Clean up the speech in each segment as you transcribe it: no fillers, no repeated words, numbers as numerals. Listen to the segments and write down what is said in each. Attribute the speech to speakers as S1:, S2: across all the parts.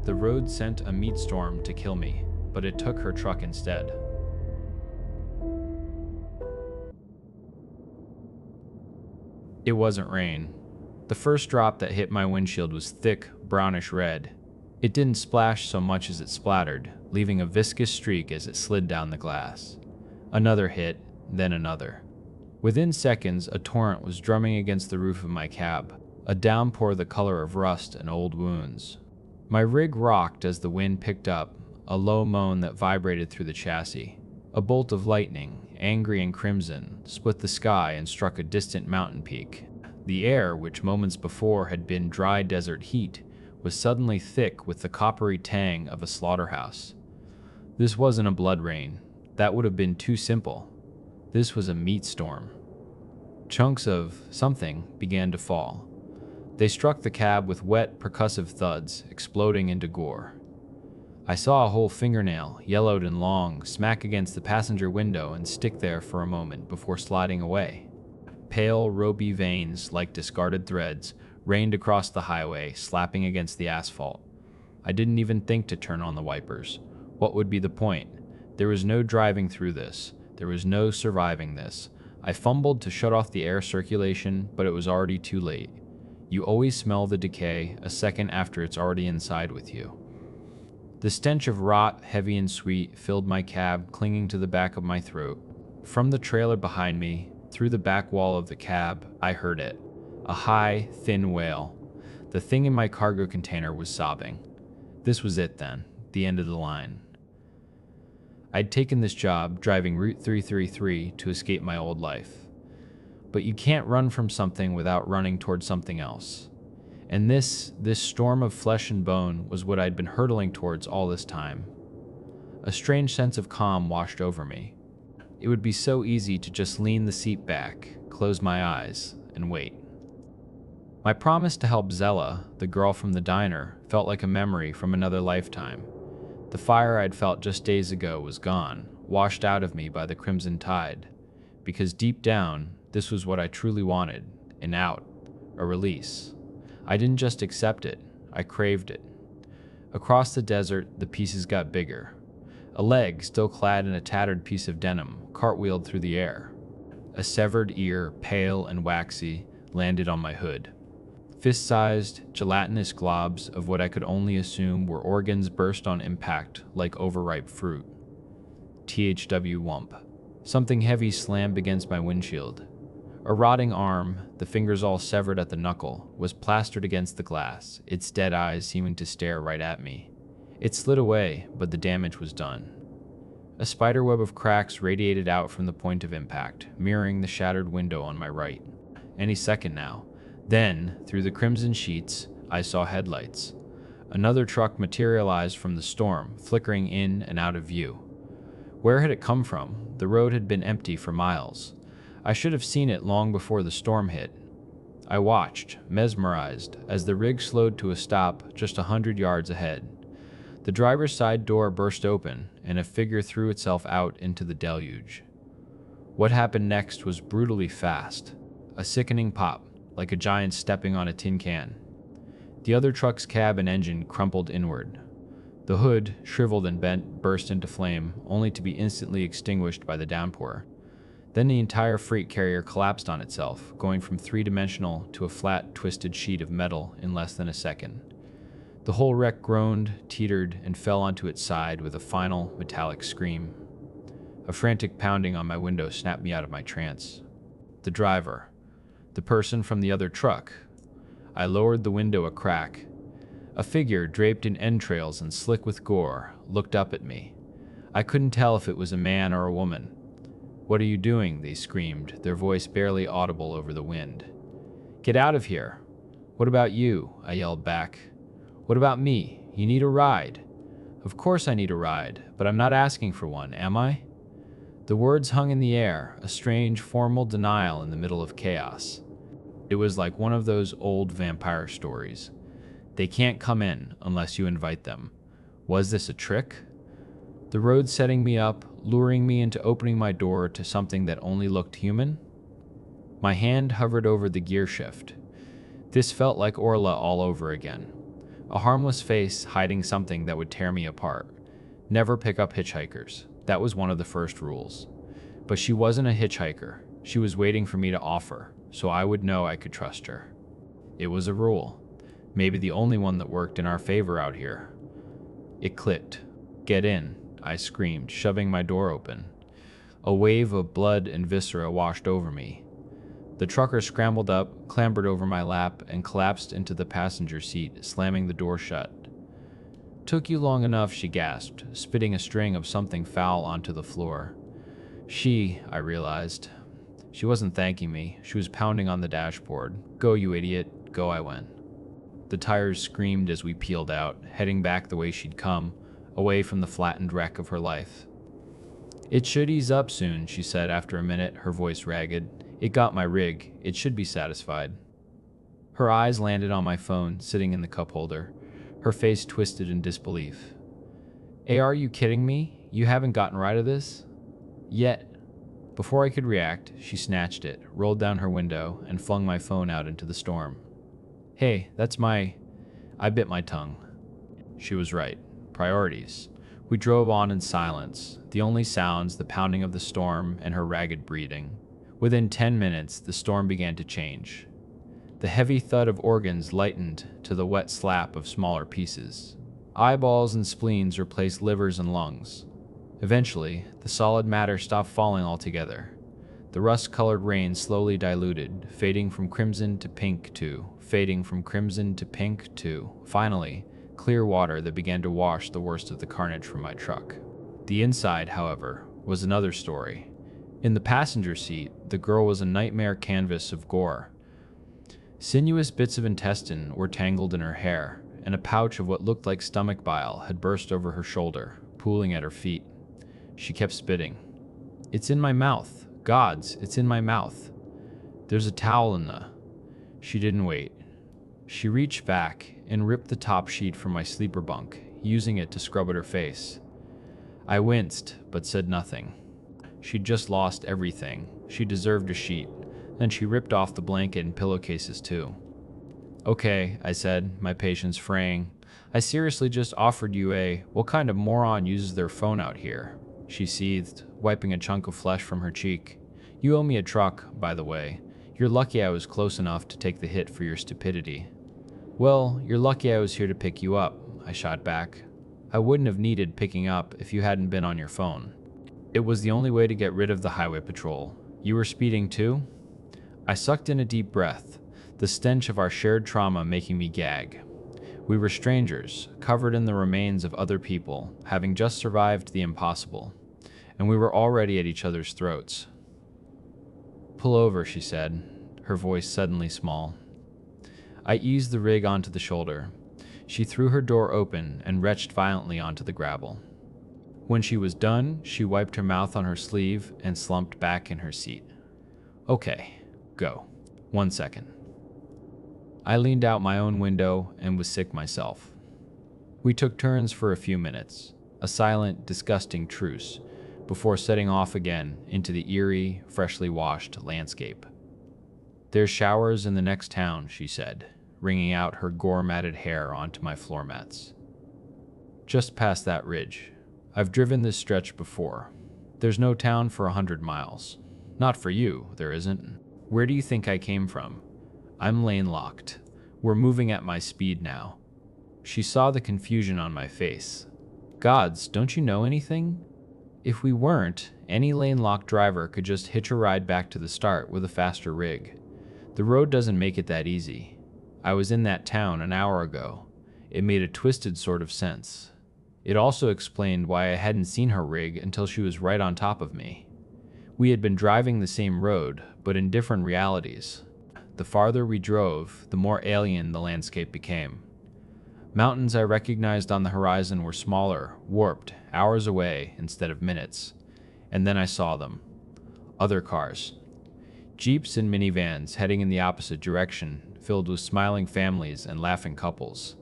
S1: The road sent a meat storm to kill me, but it took her truck instead. It wasn't rain. The first drop that hit my windshield was thick, brownish red. It didn't splash so much as it splattered, leaving a viscous streak as it slid down the glass. Another hit, then another. Within seconds, a torrent was drumming against the roof of my cab, a downpour the color of rust and old wounds. My rig rocked as the wind picked up, a low moan that vibrated through the chassis. A bolt of lightning, angry and crimson, split the sky and struck a distant mountain peak. The air, which moments before had been dry desert heat, was suddenly thick with the coppery tang of a slaughterhouse. This wasn't a blood rain. That would have been too simple. This was a meat storm. Chunks of something began to fall. They struck the cab with wet, percussive thuds, exploding into gore. I saw a whole fingernail, yellowed and long, smack against the passenger window and stick there for a moment before sliding away. Pale, ropey veins, like discarded threads, rained across the highway, slapping against the asphalt. I didn't even think to turn on the wipers. What would be the point? There was no driving through this. There was no surviving this. I fumbled to shut off the air circulation, but it was already too late. You always smell the decay a second after it's already inside with you. The stench of rot, heavy and sweet, filled my cab, clinging to the back of my throat. From the trailer behind me, through the back wall of the cab, I heard it. A high, thin wail. The thing in my cargo container was sobbing. This was it then, the end of the line. I'd taken this job, driving Route 333, to escape my old life. But you can't run from something without running towards something else. And this storm of flesh and bone was what I'd been hurtling towards all this time. A strange sense of calm washed over me. It would be so easy to just lean the seat back, close my eyes, and wait. My promise to help Zella, the girl from the diner, felt like a memory from another lifetime. The fire I'd felt just days ago was gone, washed out of me by the crimson tide. Because deep down, this was what I truly wanted, an out, a release. I didn't just accept it, I craved it. Across the desert, the pieces got bigger. A leg, still clad in a tattered piece of denim, cartwheeled through the air. A severed ear, pale and waxy, landed on my hood. Fist-sized, gelatinous globs of what I could only assume were organs burst on impact like overripe fruit. THW wump. Something heavy slammed against my windshield. A rotting arm, the fingers all severed at the knuckle, was plastered against the glass, its dead eyes seeming to stare right at me. It slid away, but the damage was done. A spiderweb of cracks radiated out from the point of impact, mirroring the shattered window on my right. Any second now. Then, through the crimson sheets, I saw headlights. Another truck materialized from the storm, flickering in and out of view. Where had it come from? The road had been empty for miles. I should have seen it long before the storm hit. I watched, mesmerized, as the rig slowed to a stop just 100 yards ahead. The driver's side door burst open, and a figure threw itself out into the deluge. What happened next was brutally fast. A sickening pop, like a giant stepping on a tin can. The other truck's cab and engine crumpled inward. The hood, shriveled and bent, burst into flame, only to be instantly extinguished by the downpour. Then the entire freight carrier collapsed on itself, going from three-dimensional to a flat, twisted sheet of metal in less than a second. The whole wreck groaned, teetered, and fell onto its side with a final, metallic scream. A frantic pounding on my window snapped me out of my trance. The driver. The person from the other truck. I lowered the window a crack. A figure draped in entrails and slick with gore looked up at me. I couldn't tell if it was a man or a woman. "What are you doing?" they screamed, their voice barely audible over the wind. "Get out of here." "What about you?" I yelled back. "What about me? You need a ride." "Of course I need a ride, but I'm not asking for one, am I?" The words hung in the air, a strange, formal denial in the middle of chaos. It was like one of those old vampire stories. They can't come in unless you invite them. Was this a trick? The road setting me up, luring me into opening my door to something that only looked human? My hand hovered over the gear shift. This felt like Orla all over again. A harmless face hiding something that would tear me apart. Never pick up hitchhikers. That was one of the first rules. But she wasn't a hitchhiker. She was waiting for me to offer, so I would know I could trust her. It was a rule. Maybe the only one that worked in our favor out here. It clicked. "Get in," I screamed, shoving my door open. A wave of blood and viscera washed over me. The trucker scrambled up, clambered over my lap, and collapsed into the passenger seat, slamming the door shut. "Took you long enough," she gasped, spitting a string of something foul onto the floor. I realized. She wasn't thanking me. She was pounding on the dashboard. "Go, you idiot." Go I went. The tires screamed as we peeled out, heading back the way she'd come, away from the flattened wreck of her life. "It should ease up soon," she said after a minute, her voice ragged. "It got my rig. It should be satisfied." Her eyes landed on my phone, sitting in the cup holder. Her face twisted in disbelief. Are you kidding me? You haven't gotten rid of this? Yet. Before I could react, she snatched it, rolled down her window, and flung my phone out into the storm. "Hey, that's my..." I bit my tongue. She was right. Priorities. We drove on in silence, the only sounds the pounding of the storm and her ragged breathing. Within 10 minutes, the storm began to change. The heavy thud of organs lightened to the wet slap of smaller pieces. Eyeballs and spleens replaced livers and lungs. Eventually, the solid matter stopped falling altogether. The rust-colored rain slowly diluted, fading from crimson to pink to, fading from crimson to pink to, finally, clear water that began to wash the worst of the carnage from my truck. The inside, however, was another story. In the passenger seat, the girl was a nightmare canvas of gore. Sinuous bits of intestine were tangled in her hair, and a pouch of what looked like stomach bile had burst over her shoulder, pooling at her feet. She kept spitting. "It's in my mouth. Gods, it's in my mouth. There's a towel in the..." She didn't wait. She reached back and ripped the top sheet from my sleeper bunk, using it to scrub at her face. I winced, but said nothing. She'd just lost everything. She deserved a sheet. Then she ripped off the blanket and pillowcases too. "Okay," I said, my patience fraying. "I seriously just offered you a... What kind of moron uses their phone out here?" She seethed, wiping a chunk of flesh from her cheek. "You owe me a truck, by the way. You're lucky I was close enough to take the hit for your stupidity." "Well, you're lucky I was here to pick you up," I shot back. "I wouldn't have needed picking up if you hadn't been on your phone. It was the only way to get rid of the highway patrol. You were speeding too?" I sucked in a deep breath, the stench of our shared trauma making me gag. We were strangers, covered in the remains of other people, having just survived the impossible, and we were already at each other's throats. "Pull over," she said, her voice suddenly small. I eased the rig onto the shoulder. She threw her door open and retched violently onto the gravel. When she was done, she wiped her mouth on her sleeve and slumped back in her seat. "Okay, go. 1 second." I leaned out my own window and was sick myself. We took turns for a few minutes, a silent, disgusting truce, before setting off again into the eerie, freshly washed landscape. "There's showers in the next town," she said, wringing out her gore-matted hair onto my floor mats. "Just past that ridge. I've driven this stretch before. There's no town for 100 miles. Not for you, there isn't. Where do you think I came from? I'm lane-locked. We're moving at my speed now." She saw the confusion on my face. "Gods, don't you know anything? If we weren't, any lane-locked driver could just hitch a ride back to the start with a faster rig. The road doesn't make it that easy. I was in that town an hour ago. It made a twisted sort of sense. It also explained why I hadn't seen her rig until she was right on top of me. We had been driving the same road, but in different realities. The farther we drove, the more alien the landscape became. Mountains I recognized on the horizon were smaller, warped, hours away instead of minutes. And then I saw them. Other cars. Jeeps and minivans heading in the opposite direction, filled with smiling families and laughing couples.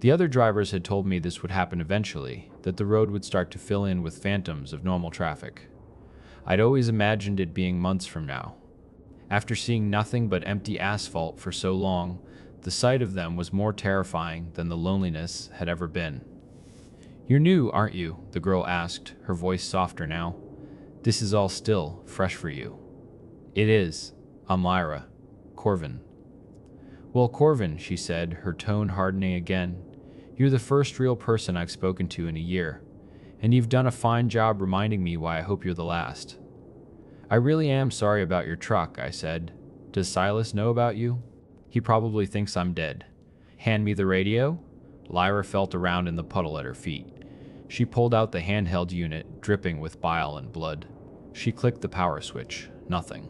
S1: The other drivers had told me this would happen eventually, that the road would start to fill in with phantoms of normal traffic. I'd always imagined it being months from now. After seeing nothing but empty asphalt for so long, The sight of them was more terrifying than the loneliness had ever been. "You're new, aren't you?" the girl asked, her voice softer now. "This is all still fresh for you." "It is. I'm Lyra. Corvin." "Well, Corvin," she said, her tone hardening again, "you're the first real person I've spoken to in a year, and you've done a fine job reminding me why I hope you're the last." "I really am sorry about your truck," I said. "Does Silas know about you?" "He probably thinks I'm dead." "Hand me the radio?" Lyra felt around in the puddle at her feet. She pulled out the handheld unit, dripping with bile and blood. She clicked the power switch. Nothing.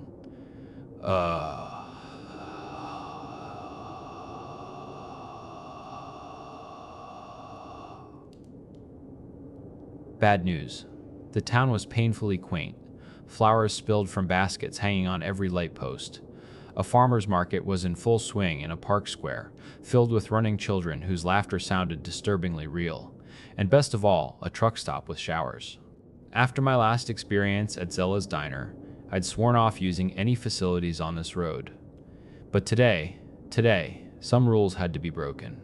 S1: Bad news. The town was painfully quaint. Flowers spilled from baskets hanging on every light post. A farmer's market was in full swing in a park square, filled with running children whose laughter sounded disturbingly real. And best of all, a truck stop with showers. After my last experience at Zella's Diner, I'd sworn off using any facilities on this road. But today, some rules had to be broken.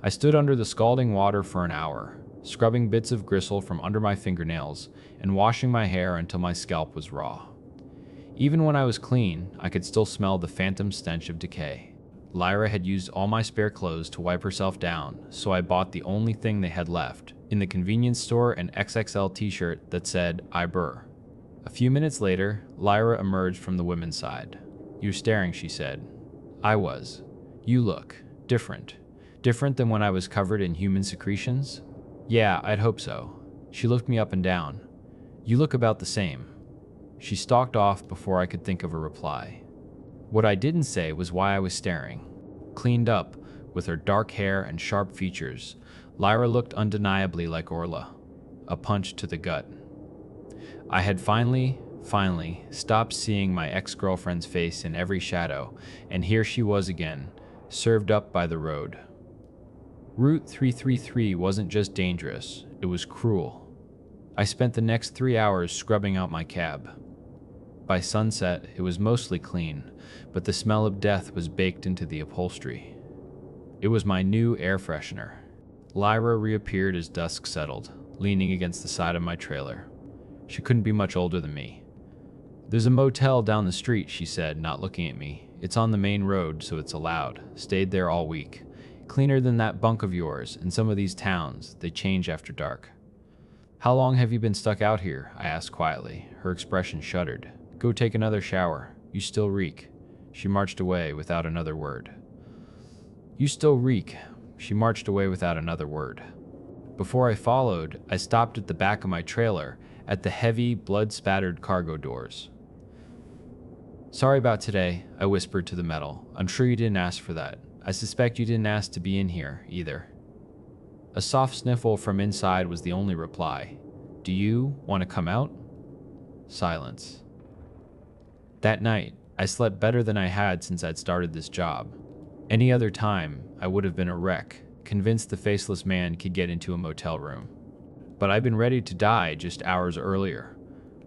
S1: I stood under the scalding water for an hour, scrubbing bits of gristle from under my fingernails and washing my hair until my scalp was raw. Even when I was clean, I could still smell the phantom stench of decay. Lyra had used all my spare clothes to wipe herself down, so I bought the only thing they had left, in the convenience store, an XXL t-shirt that said, "I burr." A few minutes later, Lyra emerged from the women's side. "You're staring," she said. I was. "You look different. Different than when I was covered in human secretions?" "Yeah, I'd hope so." She looked me up and down. "You look about the same." She stalked off before I could think of a reply. What I didn't say was why I was staring. Cleaned up, with her dark hair and sharp features, Lyra looked undeniably like Orla. A punch to the gut. I had finally stopped seeing my ex-girlfriend's face in every shadow, and here she was again, served up by the road. Route 333 wasn't just dangerous, it was cruel. I spent the next 3 hours scrubbing out my cab. By sunset, it was mostly clean, but the smell of death was baked into the upholstery. It was my new air freshener. Lyra reappeared as dusk settled, leaning against the side of my trailer. She couldn't be much older than me. "There's a motel down the street," she said, not looking at me. "It's on the main road, so it's allowed. Stayed there all week. Cleaner than that bunk of yours, and some of these towns, they change after dark." "How long have you been stuck out here?" I asked quietly. Her expression shuddered. "Go take another shower. You still reek." She marched away without another word. "You still reek." She marched away without another word. Before I followed, I stopped at the back of my trailer, at the heavy, blood-spattered cargo doors. "Sorry about today," I whispered to the metal. "I'm sure you didn't ask for that. I suspect you didn't ask to be in here, either." A soft sniffle from inside was the only reply. "Do you want to come out?" Silence. That night, I slept better than I had since I'd started this job. Any other time, I would have been a wreck, convinced the faceless man could get into a motel room. But I'd been ready to die just hours earlier.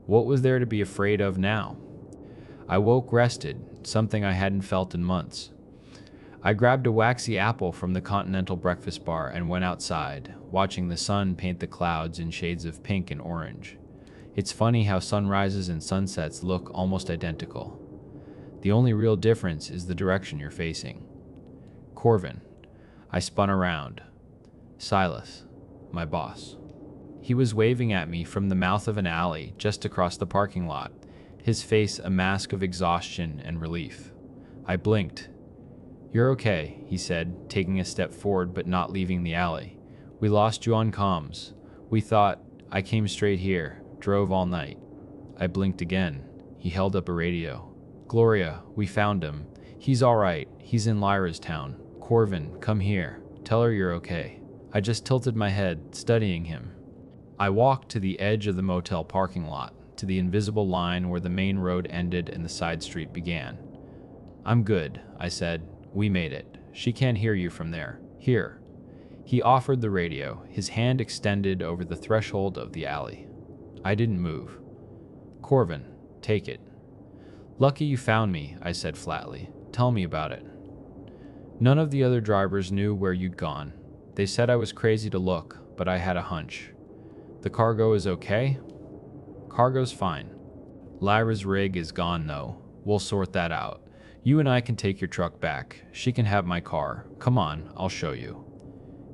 S1: What was there to be afraid of now? I woke rested, something I hadn't felt in months. I grabbed a waxy apple from the Continental breakfast bar and went outside, watching the sun paint the clouds in shades of pink and orange. It's funny how sunrises and sunsets look almost identical. The only real difference is the direction you're facing. Corvin. I spun around. Silas, my boss. He was waving at me from the mouth of an alley just across the parking lot, his face a mask of exhaustion and relief. I blinked. "You're okay," he said, taking a step forward but not leaving the alley. "We lost you on comms. We thought, I came straight here, drove all night." I blinked again. He held up a radio. "Gloria, we found him. He's all right. He's in Lyra's town. Corvin, come here. Tell her you're okay." I just tilted my head, studying him. I walked to the edge of the motel parking lot, to the invisible line where the main road ended and the side street began. "I'm good," I said. "We made it. She can't hear you from there. Here." He offered the radio, his hand extended over the threshold of the alley. I didn't move. "Corvin, take it." "Lucky you found me," I said flatly. "Tell me about it." None of the other drivers knew where you'd gone. They said I was crazy to look, but I had a hunch. The cargo is okay? Cargo's fine. Lyra's rig is gone though. We'll sort that out. You and I can take your truck back. She can have my car. Come on, I'll show you.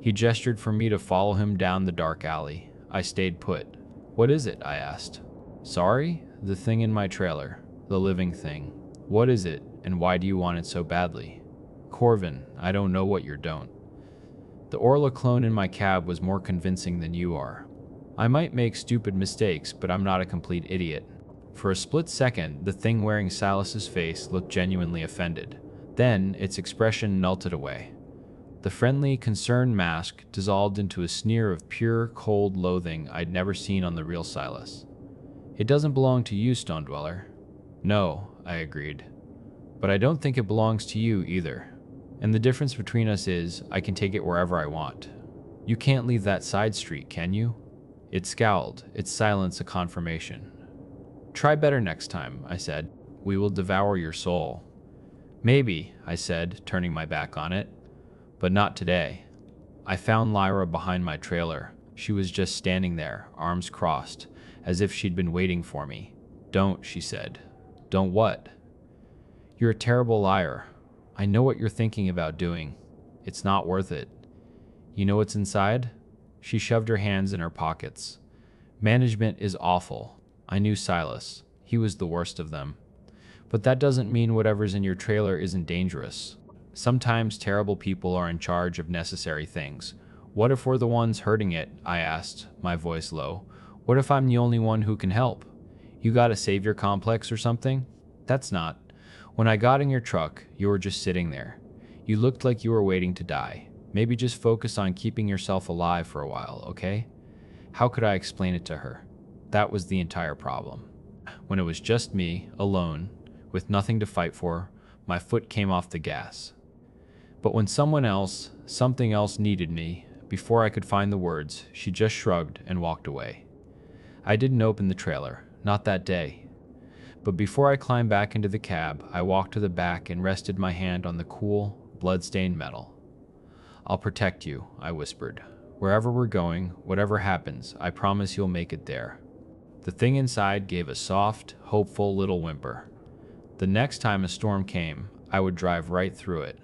S1: He gestured for me to follow him down the dark alley. I stayed put. What is it? I asked. Sorry? The thing in my trailer. The living thing. What is it, and why do you want it so badly? Corvin, I don't know what you don't. The Orla clone in my cab was more convincing than you are. I might make stupid mistakes, but I'm not a complete idiot. For a split second, the thing wearing Silas's face looked genuinely offended. Then, its expression melted away. The friendly, concerned mask dissolved into a sneer of pure, cold loathing I'd never seen on the real Silas. It doesn't belong to you, Stone Dweller. No, I agreed. But I don't think it belongs to you either. And the difference between us is, I can take it wherever I want. You can't leave that side street, can you? It scowled, its silence a confirmation. Try better next time, I said. We will devour your soul. Maybe, I said, turning my back on it. But not today. I found Lyra behind my trailer. She was just standing there, arms crossed, as if she'd been waiting for me. Don't, she said. Don't what? You're a terrible liar. I know what you're thinking about doing. It's not worth it. You know what's inside? She shoved her hands in her pockets. Management is awful. I knew Silas. He was the worst of them. But that doesn't mean whatever's in your trailer isn't dangerous. Sometimes terrible people are in charge of necessary things. What if we're the ones hurting it? I asked, my voice low. What if I'm the only one who can help? You got a savior complex or something? That's not. When I got in your truck, you were just sitting there. You looked like you were waiting to die. Maybe just focus on keeping yourself alive for a while, okay? How could I explain it to her? That was the entire problem. When it was just me, alone, with nothing to fight for, my foot came off the gas. But when someone else, something else needed me, before I could find the words, she just shrugged and walked away. I didn't open the trailer, not that day. But before I climbed back into the cab, I walked to the back and rested my hand on the cool, blood-stained metal. I'll protect you, I whispered. Wherever we're going, whatever happens, I promise you'll make it there. The thing inside gave a soft, hopeful little whimper. The next time a storm came, I would drive right through it.